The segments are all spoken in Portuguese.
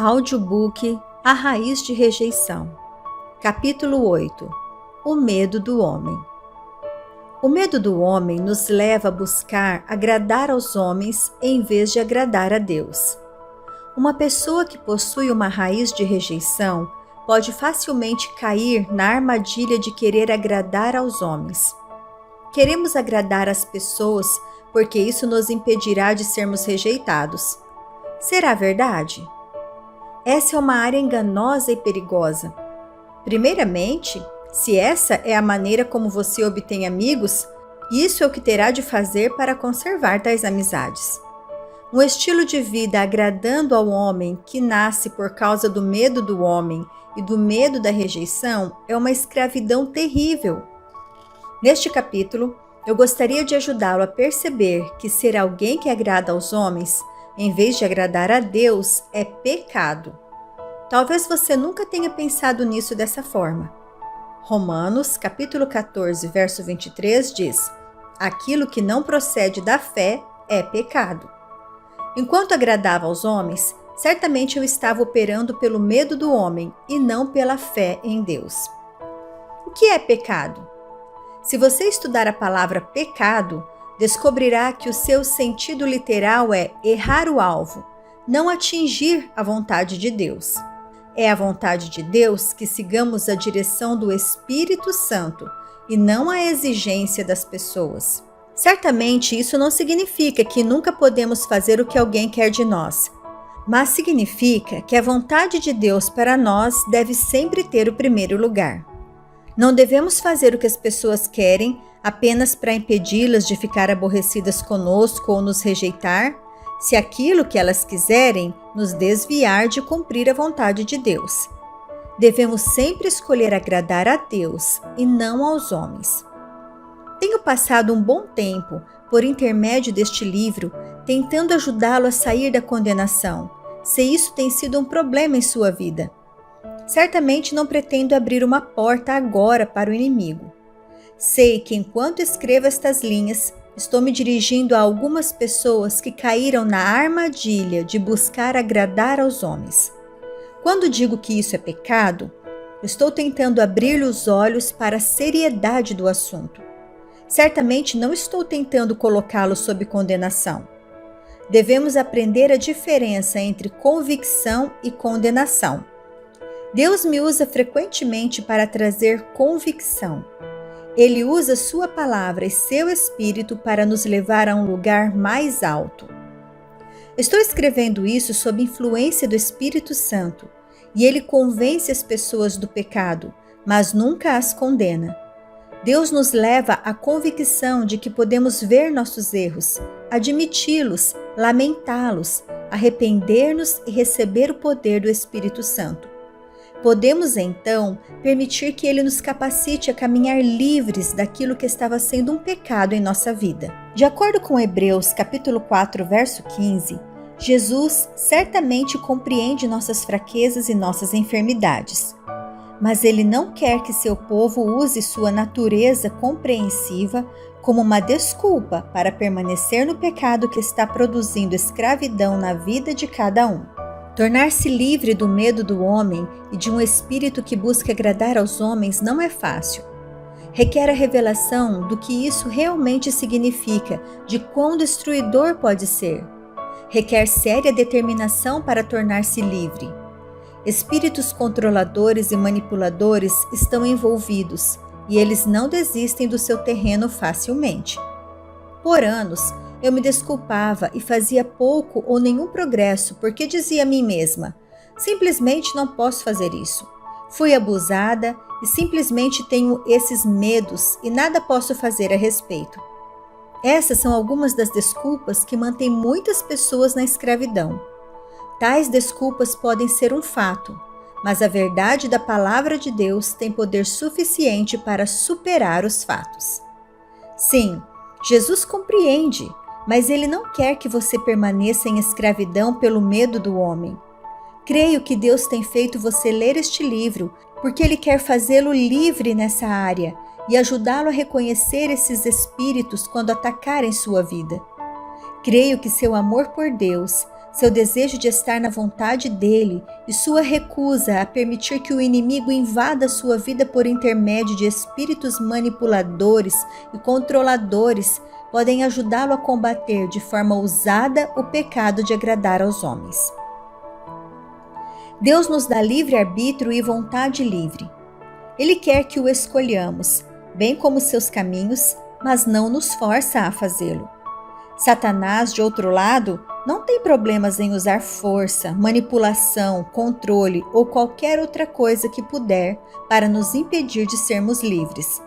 Audiobook A Raiz de Rejeição. Capítulo 8. O medo do homem. O medo do homem nos leva a buscar agradar aos homens em vez de agradar a Deus. Uma pessoa que possui uma raiz de rejeição pode facilmente cair na armadilha de querer agradar aos homens. Queremos agradar as pessoas porque isso nos impedirá de sermos rejeitados. Será verdade? Essa é uma área enganosa e perigosa. Primeiramente, se essa é a maneira como você obtém amigos, isso é o que terá de fazer para conservar tais amizades. Um estilo de vida agradando ao homem que nasce por causa do medo do homem e do medo da rejeição é uma escravidão terrível. Neste capítulo, eu gostaria de ajudá-lo a perceber que ser alguém que agrada aos homens, em vez de agradar a Deus, é pecado. Talvez você nunca tenha pensado nisso dessa forma. Romanos, capítulo 14, verso 23 diz: aquilo que não procede da fé é pecado. Enquanto agradava aos homens, certamente eu estava operando pelo medo do homem e não pela fé em Deus. O que é pecado? Se você estudar a palavra pecado, descobrirá que o seu sentido literal é errar o alvo, não atingir a vontade de Deus. É a vontade de Deus que sigamos a direção do Espírito Santo e não a exigência das pessoas. Certamente isso não significa que nunca podemos fazer o que alguém quer de nós, mas significa que a vontade de Deus para nós deve sempre ter o primeiro lugar. Não devemos fazer o que as pessoas querem apenas para impedi-las de ficar aborrecidas conosco ou nos rejeitar, se aquilo que elas quiserem nos desviar de cumprir a vontade de Deus. Devemos sempre escolher agradar a Deus e não aos homens. Tenho passado um bom tempo, por intermédio deste livro, tentando ajudá-lo a sair da condenação, se isso tem sido um problema em sua vida. Certamente não pretendo abrir uma porta agora para o inimigo. Sei que enquanto escrevo estas linhas, estou me dirigindo a algumas pessoas que caíram na armadilha de buscar agradar aos homens. Quando digo que isso é pecado, estou tentando abrir-lhe os olhos para a seriedade do assunto. Certamente não estou tentando colocá-lo sob condenação. Devemos aprender a diferença entre convicção e condenação. Deus me usa frequentemente para trazer convicção. Ele usa sua palavra e seu Espírito para nos levar a um lugar mais alto. Estou escrevendo isso sob influência do Espírito Santo, e ele convence as pessoas do pecado, mas nunca as condena. Deus nos leva à convicção de que podemos ver nossos erros, admiti-los, lamentá-los, arrepender-nos e receber o poder do Espírito Santo. Podemos, então, permitir que Ele nos capacite a caminhar livres daquilo que estava sendo um pecado em nossa vida. De acordo com Hebreus, capítulo 4, verso 15, Jesus certamente compreende nossas fraquezas e nossas enfermidades. Mas Ele não quer que seu povo use sua natureza compreensiva como uma desculpa para permanecer no pecado que está produzindo escravidão na vida de cada um. Tornar-se livre do medo do homem e de um espírito que busca agradar aos homens não é fácil. Requer a revelação do que isso realmente significa, de quão destruidor pode ser. Requer séria determinação para tornar-se livre. Espíritos controladores e manipuladores estão envolvidos e eles não desistem do seu terreno facilmente. Por anos, eu me desculpava e fazia pouco ou nenhum progresso porque dizia a mim mesma: simplesmente não posso fazer isso. Fui abusada e simplesmente tenho esses medos e nada posso fazer a respeito. Essas são algumas das desculpas que mantêm muitas pessoas na escravidão. Tais desculpas podem ser um fato, mas a verdade da palavra de Deus tem poder suficiente para superar os fatos. Sim, Jesus compreende, mas Ele não quer que você permaneça em escravidão pelo medo do homem. Creio que Deus tem feito você ler este livro porque Ele quer fazê-lo livre nessa área e ajudá-lo a reconhecer esses espíritos quando atacarem sua vida. Creio que seu amor por Deus, seu desejo de estar na vontade dele e sua recusa a permitir que o inimigo invada sua vida por intermédio de espíritos manipuladores e controladores podem ajudá-lo a combater de forma ousada o pecado de agradar aos homens. Deus nos dá livre-arbítrio e vontade livre. Ele quer que o escolhamos, bem como seus caminhos, mas não nos força a fazê-lo. Satanás, de outro lado, não tem problemas em usar força, manipulação, controle ou qualquer outra coisa que puder para nos impedir de sermos livres.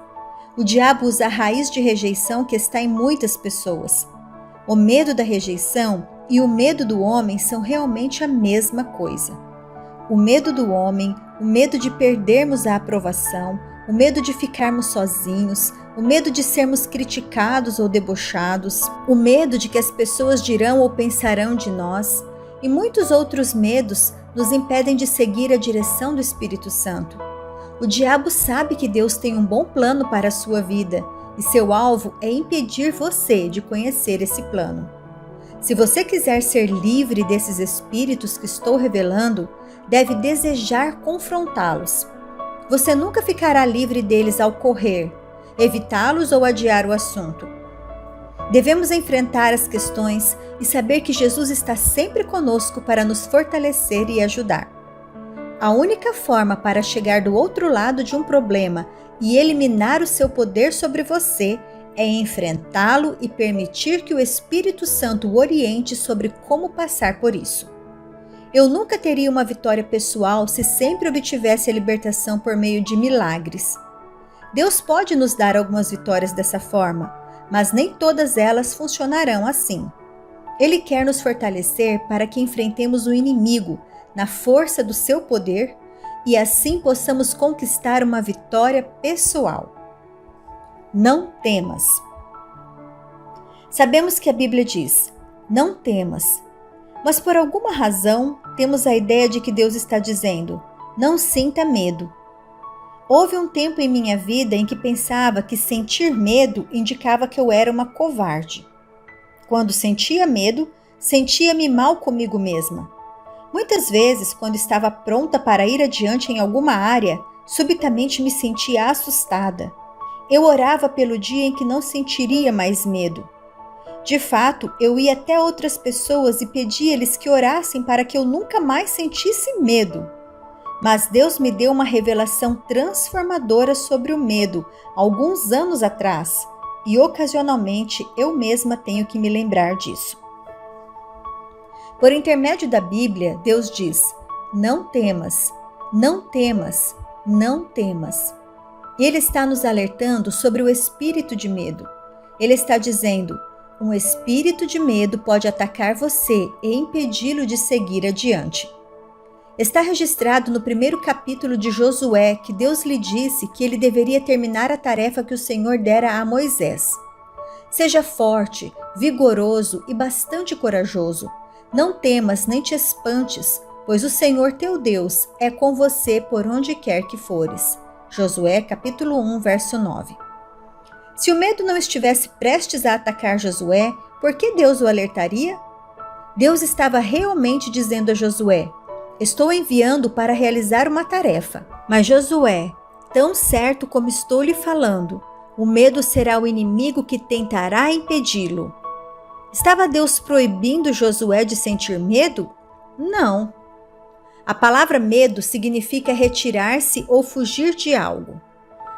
O diabo usa a raiz de rejeição que está em muitas pessoas. O medo da rejeição e o medo do homem são realmente a mesma coisa. O medo do homem, o medo de perdermos a aprovação, o medo de ficarmos sozinhos, o medo de sermos criticados ou debochados, o medo de que as pessoas dirão ou pensarão de nós, e muitos outros medos nos impedem de seguir a direção do Espírito Santo. O diabo sabe que Deus tem um bom plano para a sua vida, e seu alvo é impedir você de conhecer esse plano. Se você quiser ser livre desses espíritos que estou revelando, deve desejar confrontá-los. Você nunca ficará livre deles ao correr, evitá-los ou adiar o assunto. Devemos enfrentar as questões e saber que Jesus está sempre conosco para nos fortalecer e ajudar. A única forma para chegar do outro lado de um problema e eliminar o seu poder sobre você é enfrentá-lo e permitir que o Espírito Santo o oriente sobre como passar por isso. Eu nunca teria uma vitória pessoal se sempre obtivesse a libertação por meio de milagres. Deus pode nos dar algumas vitórias dessa forma, mas nem todas elas funcionarão assim. Ele quer nos fortalecer para que enfrentemos o inimigo na força do seu poder e assim possamos conquistar uma vitória pessoal. Não temas. Sabemos que a Bíblia diz: não temas. Mas por alguma razão, temos a ideia de que Deus está dizendo: não sinta medo. Houve um tempo em minha vida em que pensava que sentir medo indicava que eu era uma covarde. Quando sentia medo, sentia-me mal comigo mesma. Muitas vezes, quando estava pronta para ir adiante em alguma área, subitamente me sentia assustada. Eu orava pelo dia em que não sentiria mais medo. De fato, eu ia até outras pessoas e pedia-lhes que orassem para que eu nunca mais sentisse medo. Mas Deus me deu uma revelação transformadora sobre o medo alguns anos atrás, e ocasionalmente eu mesma tenho que me lembrar disso. Por intermédio da Bíblia, Deus diz: não temas, não temas, não temas. Ele está nos alertando sobre o espírito de medo. Ele está dizendo: um espírito de medo pode atacar você e impedi-lo de seguir adiante. Está registrado no primeiro capítulo de Josué que Deus lhe disse que ele deveria terminar a tarefa que o Senhor dera a Moisés. Seja forte, vigoroso e bastante corajoso. Não temas nem te espantes, pois o Senhor teu Deus é com você por onde quer que fores. Josué capítulo 1, verso 9. Se o medo não estivesse prestes a atacar Josué, por que Deus o alertaria? Deus estava realmente dizendo a Josué: estou enviando para realizar uma tarefa. Mas Josué, tão certo como estou lhe falando, o medo será o inimigo que tentará impedi-lo. Estava Deus proibindo Josué de sentir medo? Não. A palavra medo significa retirar-se ou fugir de algo.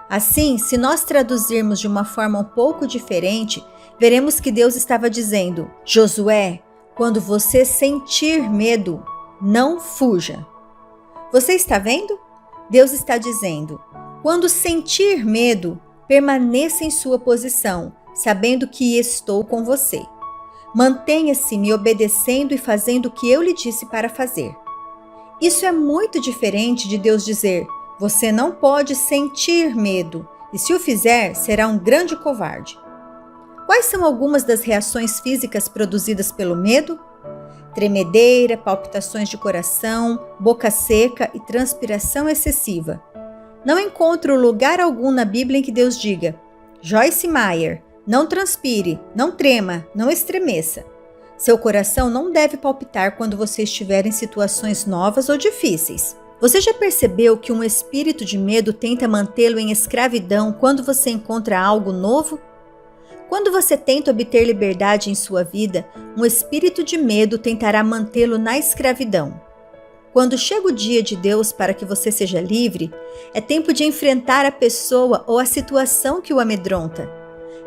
Assim, se nós traduzirmos de uma forma um pouco diferente, veremos que Deus estava dizendo: Josué, quando você sentir medo, não fuja. Você está vendo? Deus está dizendo: quando sentir medo, permaneça em sua posição, sabendo que estou com você. Mantenha-se me obedecendo e fazendo o que eu lhe disse para fazer. Isso é muito diferente de Deus dizer: você não pode sentir medo, e se o fizer, será um grande covarde. Quais são algumas das reações físicas produzidas pelo medo? Tremedeira, palpitações de coração, boca seca e transpiração excessiva. Não encontro lugar algum na Bíblia em que Deus diga: Joyce Meyer, não transpire, não trema, não estremeça. Seu coração não deve palpitar quando você estiver em situações novas ou difíceis. Você já percebeu que um espírito de medo tenta mantê-lo em escravidão quando você encontra algo novo? Quando você tenta obter liberdade em sua vida, um espírito de medo tentará mantê-lo na escravidão. Quando chega o dia de Deus para que você seja livre, é tempo de enfrentar a pessoa ou a situação que o amedronta.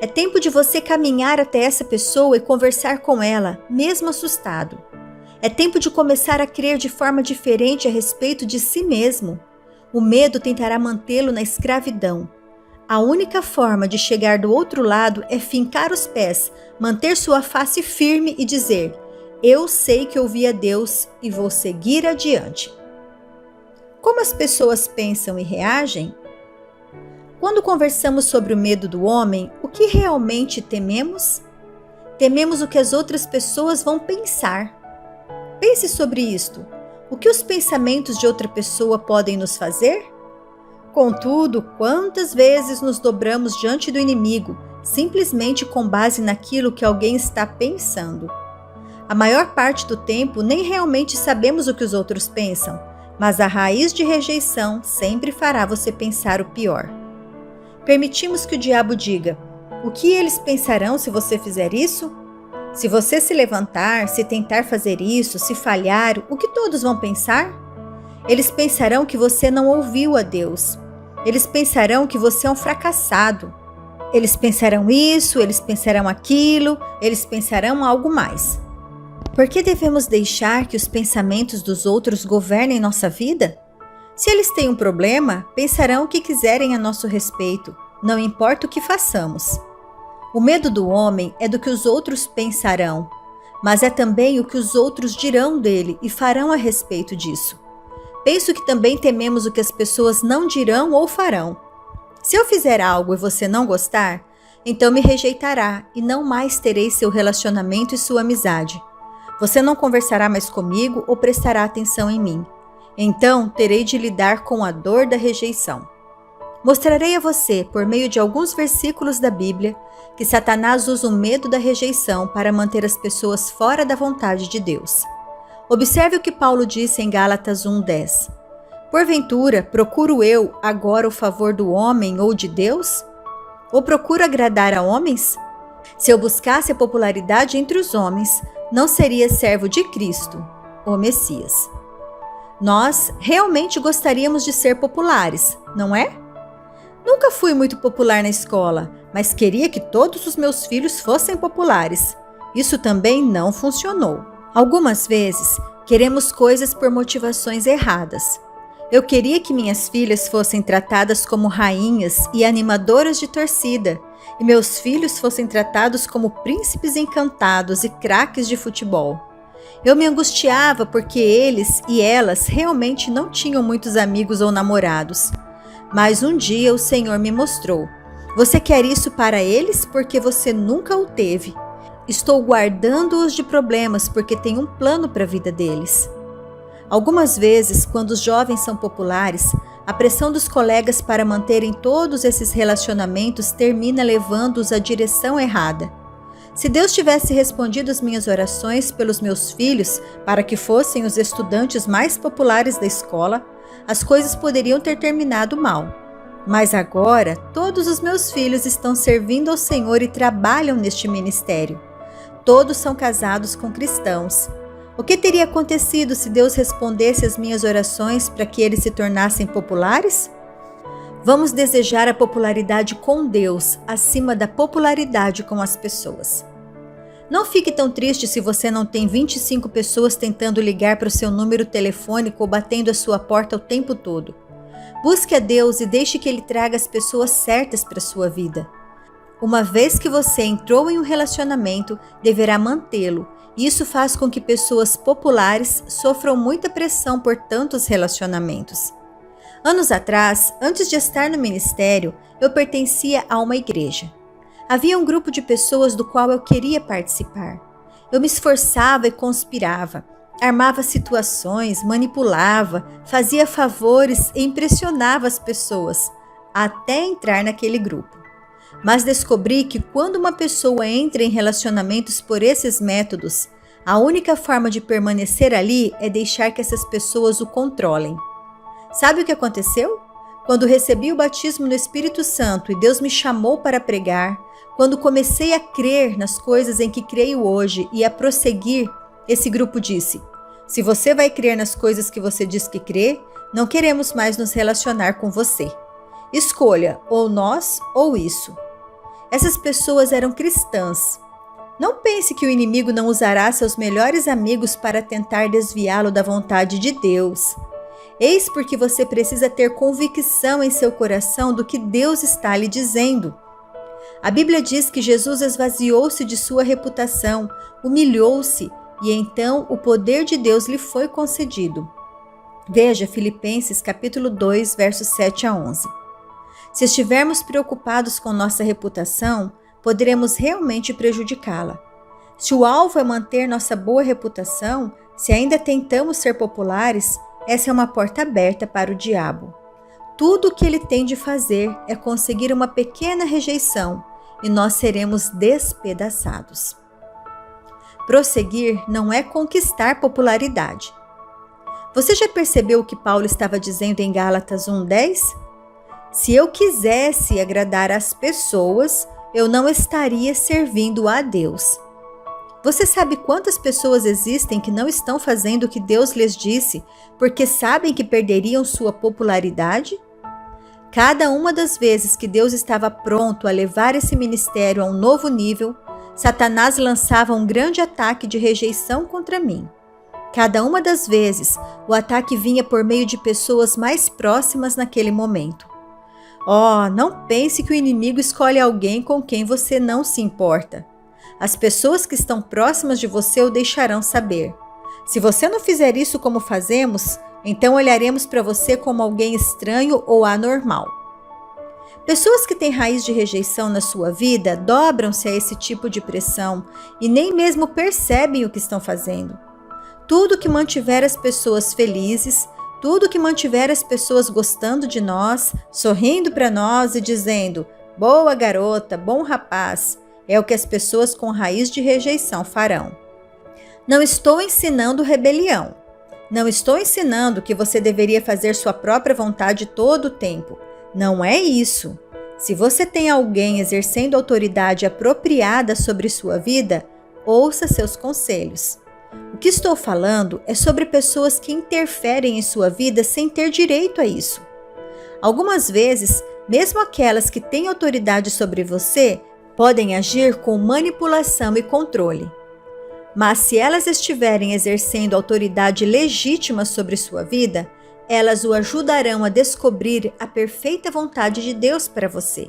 É tempo de você caminhar até essa pessoa e conversar com ela, mesmo assustado. É tempo de começar a crer de forma diferente a respeito de si mesmo. O medo tentará mantê-lo na escravidão. A única forma de chegar do outro lado é fincar os pés, manter sua face firme e dizer: eu sei que ouvi a Deus e vou seguir adiante. Como as pessoas pensam e reagem? Quando conversamos sobre o medo do homem, o que realmente tememos? Tememos o que as outras pessoas vão pensar. Pense sobre isto. O que os pensamentos de outra pessoa podem nos fazer? Contudo, quantas vezes nos dobramos diante do inimigo, simplesmente com base naquilo que alguém está pensando? A maior parte do tempo nem realmente sabemos o que os outros pensam, mas a raiz de rejeição sempre fará você pensar o pior. Permitimos que o diabo diga: o que eles pensarão se você fizer isso? Se você se levantar, se tentar fazer isso, se falhar, o que todos vão pensar? Eles pensarão que você não ouviu a Deus. Eles pensarão que você é um fracassado. Eles pensarão isso, eles pensarão aquilo, eles pensarão algo mais. Por que devemos deixar que os pensamentos dos outros governem nossa vida? Se eles têm um problema, pensarão o que quiserem a nosso respeito, não importa o que façamos. O medo do homem é do que os outros pensarão, mas é também o que os outros dirão dele e farão a respeito disso. Penso que também tememos o que as pessoas não dirão ou farão. Se eu fizer algo e você não gostar, então me rejeitará e não mais terei seu relacionamento e sua amizade. Você não conversará mais comigo ou prestará atenção em mim. Então terei de lidar com a dor da rejeição. Mostrarei a você, por meio de alguns versículos da Bíblia, que Satanás usa o medo da rejeição para manter as pessoas fora da vontade de Deus. Observe o que Paulo disse em Gálatas 1:10. Porventura, procuro eu agora o favor do homem ou de Deus? Ou procuro agradar a homens? Se eu buscasse a popularidade entre os homens, não seria servo de Cristo, o Messias. Nós realmente gostaríamos de ser populares, não é? Nunca fui muito popular na escola, mas queria que todos os meus filhos fossem populares. Isso também não funcionou. Algumas vezes, queremos coisas por motivações erradas. Eu queria que minhas filhas fossem tratadas como rainhas e animadoras de torcida, e meus filhos fossem tratados como príncipes encantados e craques de futebol. Eu me angustiava porque eles e elas realmente não tinham muitos amigos ou namorados. Mas um dia o Senhor me mostrou: você quer isso para eles porque você nunca o teve. Estou guardando-os de problemas porque tenho um plano para a vida deles. Algumas vezes, quando os jovens são populares, a pressão dos colegas para manterem todos esses relacionamentos termina levando-os à direção errada. Se Deus tivesse respondido às minhas orações pelos meus filhos para que fossem os estudantes mais populares da escola, as coisas poderiam ter terminado mal. Mas agora, todos os meus filhos estão servindo ao Senhor e trabalham neste ministério. Todos são casados com cristãos. O que teria acontecido se Deus respondesse às minhas orações para que eles se tornassem populares? Vamos desejar a popularidade com Deus acima da popularidade com as pessoas. Não fique tão triste se você não tem 25 pessoas tentando ligar para o seu número telefônico ou batendo a sua porta o tempo todo. Busque a Deus e deixe que Ele traga as pessoas certas para a sua vida. Uma vez que você entrou em um relacionamento, deverá mantê-lo. Isso faz com que pessoas populares sofram muita pressão por tantos relacionamentos. Anos atrás, antes de estar no ministério, eu pertencia a uma igreja. Havia um grupo de pessoas do qual eu queria participar. Eu me esforçava e conspirava, armava situações, manipulava, fazia favores e impressionava as pessoas, até entrar naquele grupo. Mas descobri que quando uma pessoa entra em relacionamentos por esses métodos, A única forma de permanecer ali é deixar que essas pessoas o controlem. Sabe o que aconteceu? Quando recebi o batismo no Espírito Santo e Deus me chamou para pregar, quando comecei a crer nas coisas em que creio hoje e a prosseguir, esse grupo disse: se você vai crer nas coisas que você diz que crê, não queremos mais nos relacionar com você. Escolha ou nós ou isso. Essas pessoas eram cristãs. Não pense que o inimigo não usará seus melhores amigos para tentar desviá-lo da vontade de Deus. Eis porque você precisa ter convicção em seu coração do que Deus está lhe dizendo. A Bíblia diz que Jesus esvaziou-se de sua reputação, humilhou-se e então o poder de Deus lhe foi concedido. Veja Filipenses capítulo 2, versos 7 a 11. Se estivermos preocupados com nossa reputação, poderemos realmente prejudicá-la. Se o alvo é manter nossa boa reputação, se ainda tentamos ser populares, essa é uma porta aberta para o diabo. Tudo o que ele tem de fazer é conseguir uma pequena rejeição e nós seremos despedaçados. Prosseguir não é conquistar popularidade. Você já percebeu o que Paulo estava dizendo em Gálatas 1:10? Se eu quisesse agradar as pessoas, eu não estaria servindo a Deus. Você sabe quantas pessoas existem que não estão fazendo o que Deus lhes disse porque sabem que perderiam sua popularidade? Cada uma das vezes que Deus estava pronto a levar esse ministério a um novo nível, Satanás lançava um grande ataque de rejeição contra mim. Cada uma das vezes, o ataque vinha por meio de pessoas mais próximas naquele momento. Não pense que o inimigo escolhe alguém com quem você não se importa. As pessoas que estão próximas de você o deixarão saber. Se você não fizer isso como fazemos, então olharemos para você como alguém estranho ou anormal. Pessoas que têm raiz de rejeição na sua vida dobram-se a esse tipo de pressão e nem mesmo percebem o que estão fazendo. Tudo que mantiver as pessoas felizes, tudo que mantiver as pessoas gostando de nós, sorrindo para nós e dizendo: boa garota, bom rapaz, é o que as pessoas com raiz de rejeição farão. Não estou ensinando rebelião. Não estou ensinando que você deveria fazer sua própria vontade todo o tempo. Não é isso. Se você tem alguém exercendo autoridade apropriada sobre sua vida, ouça seus conselhos. O que estou falando é sobre pessoas que interferem em sua vida sem ter direito a isso. Algumas vezes, mesmo aquelas que têm autoridade sobre você, podem agir com manipulação e controle. Mas se elas estiverem exercendo autoridade legítima sobre sua vida, elas o ajudarão a descobrir a perfeita vontade de Deus para você.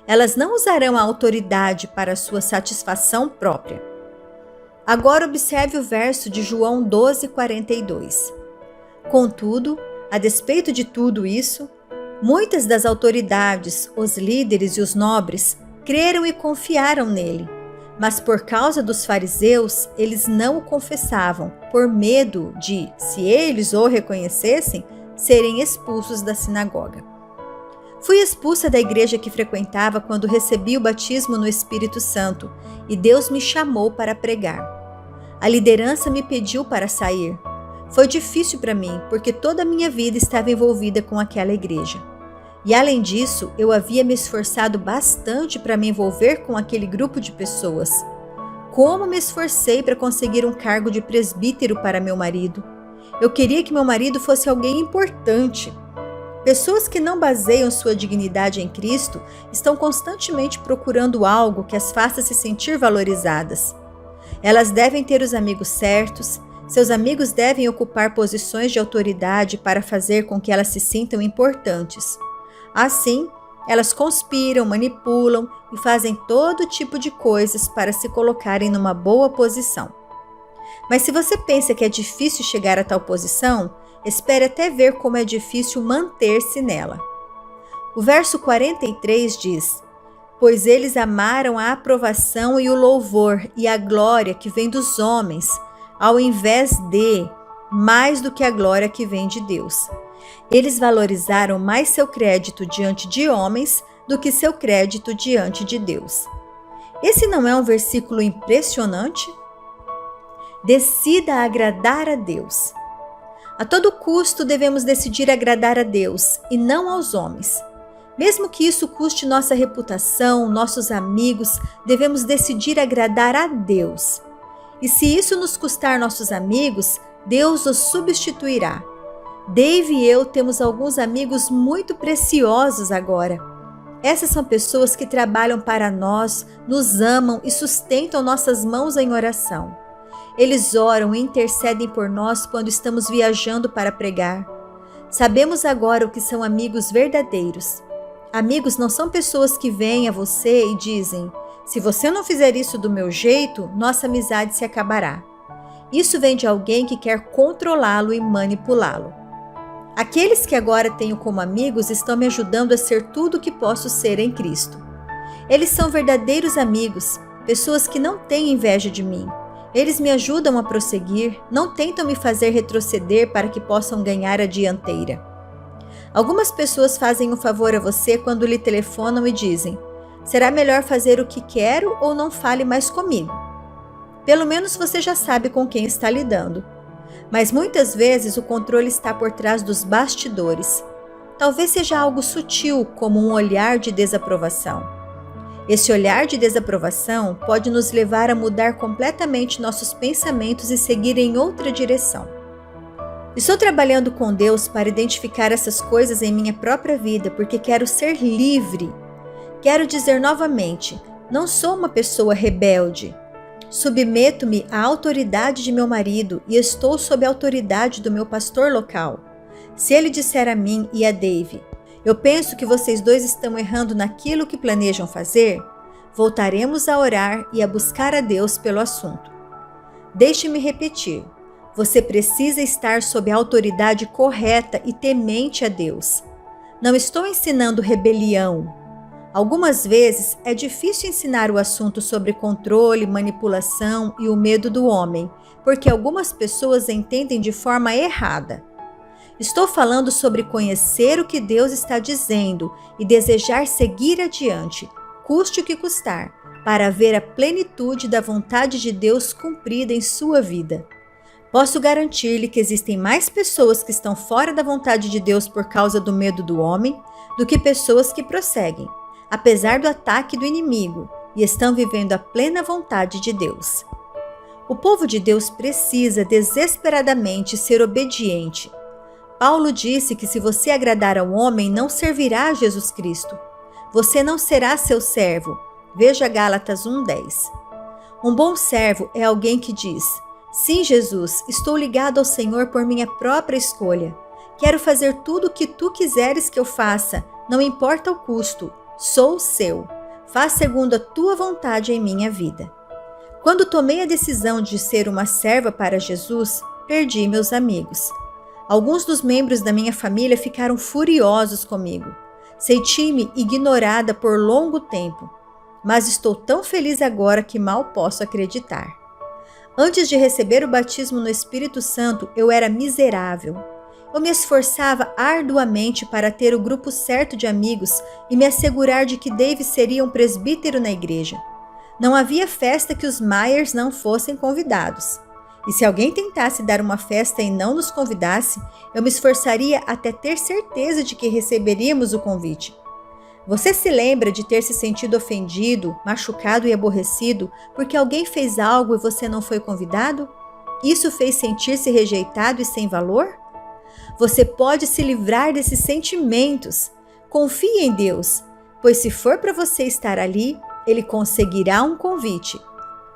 Elas não usarão a autoridade para sua satisfação própria. Agora observe o verso de João 12:42. Contudo, a despeito de tudo isso, muitas das autoridades, os líderes e os nobres creram e confiaram nele. Mas por causa dos fariseus, eles não o confessavam, por medo de, se eles o reconhecessem, serem expulsos da sinagoga. Fui expulsa da igreja que frequentava quando recebi o batismo no Espírito Santo e Deus me chamou para pregar. A liderança me pediu para sair. Foi difícil para mim, porque toda a minha vida estava envolvida com aquela igreja. E além disso, eu havia me esforçado bastante para me envolver com aquele grupo de pessoas. Como me esforcei para conseguir um cargo de presbítero para meu marido. Eu queria que meu marido fosse alguém importante. Pessoas que não baseiam sua dignidade em Cristo estão constantemente procurando algo que as faça se sentir valorizadas. Elas devem ter os amigos certos, seus amigos devem ocupar posições de autoridade para fazer com que elas se sintam importantes. Assim, elas conspiram, manipulam e fazem todo tipo de coisas para se colocarem numa boa posição. Mas se você pensa que é difícil chegar a tal posição, espere até ver como é difícil manter-se nela. O verso 43 diz: pois eles amaram a aprovação e o louvor e a glória que vem dos homens, ao invés de, mais do que a glória que vem de Deus. Eles valorizaram mais seu crédito diante de homens do que seu crédito diante de Deus. Esse não é um versículo impressionante? Decida agradar a Deus. A todo custo devemos decidir agradar a Deus e não aos homens. Mesmo que isso custe nossa reputação, nossos amigos, devemos decidir agradar a Deus. E se isso nos custar nossos amigos, Deus os substituirá. Dave e eu temos alguns amigos muito preciosos agora. Essas são pessoas que trabalham para nós, nos amam e sustentam nossas mãos em oração. Eles oram e intercedem por nós quando estamos viajando para pregar. Sabemos agora o que são amigos verdadeiros. Amigos não são pessoas que vêm a você e dizem: se você não fizer isso do meu jeito, nossa amizade se acabará. Isso vem de alguém que quer controlá-lo e manipulá-lo. Aqueles que agora tenho como amigos estão me ajudando a ser tudo o que posso ser em Cristo. Eles são verdadeiros amigos, pessoas que não têm inveja de mim. Eles me ajudam a prosseguir, não tentam me fazer retroceder para que possam ganhar a dianteira. Algumas pessoas fazem um favor a você quando lhe telefonam e dizem: será melhor fazer o que quero ou não fale mais comigo? Pelo menos você já sabe com quem está lidando. Mas muitas vezes o controle está por trás dos bastidores. Talvez seja algo sutil, como um olhar de desaprovação. Esse olhar de desaprovação pode nos levar a mudar completamente nossos pensamentos e seguir em outra direção. Estou trabalhando com Deus para identificar essas coisas em minha própria vida porque quero ser livre. Quero dizer novamente, não sou uma pessoa rebelde. Submeto-me à autoridade de meu marido e estou sob a autoridade do meu pastor local. Se ele disser a mim e a Dave: eu penso que vocês dois estão errando naquilo que planejam fazer, voltaremos a orar e a buscar a Deus pelo assunto. Deixe-me repetir. Você precisa estar sob a autoridade correta e temente a Deus. Não estou ensinando rebelião. Algumas vezes é difícil ensinar o assunto sobre controle, manipulação e o medo do homem, porque algumas pessoas entendem de forma errada. Estou falando sobre conhecer o que Deus está dizendo e desejar seguir adiante, custe o que custar, para ver a plenitude da vontade de Deus cumprida em sua vida. Posso garantir-lhe que existem mais pessoas que estão fora da vontade de Deus por causa do medo do homem do que pessoas que prosseguem, apesar do ataque do inimigo, e estão vivendo a plena vontade de Deus. O povo de Deus precisa desesperadamente ser obediente. Paulo disse que se você agradar ao homem, não servirá a Jesus Cristo. Você não será seu servo. Veja Gálatas 1:10. Um bom servo é alguém que diz: sim, Jesus, estou ligado ao Senhor por minha própria escolha. Quero fazer tudo o que tu quiseres que eu faça, não importa o custo. Sou seu. Faz segundo a tua vontade em minha vida. Quando tomei a decisão de ser uma serva para Jesus, perdi meus amigos. Alguns dos membros da minha família ficaram furiosos comigo. Senti-me ignorada por longo tempo, mas estou tão feliz agora que mal posso acreditar. Antes de receber o batismo no Espírito Santo, eu era miserável. Eu me esforçava arduamente para ter o grupo certo de amigos e me assegurar de que Dave seria um presbítero na igreja. Não havia festa que os Myers não fossem convidados. E se alguém tentasse dar uma festa e não nos convidasse, eu me esforçaria até ter certeza de que receberíamos o convite. Você se lembra de ter se sentido ofendido, machucado e aborrecido porque alguém fez algo e você não foi convidado? Isso fez sentir-se rejeitado e sem valor? Você pode se livrar desses sentimentos. Confie em Deus, pois se for para você estar ali, Ele conseguirá um convite.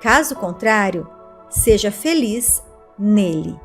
Caso contrário, seja feliz nele.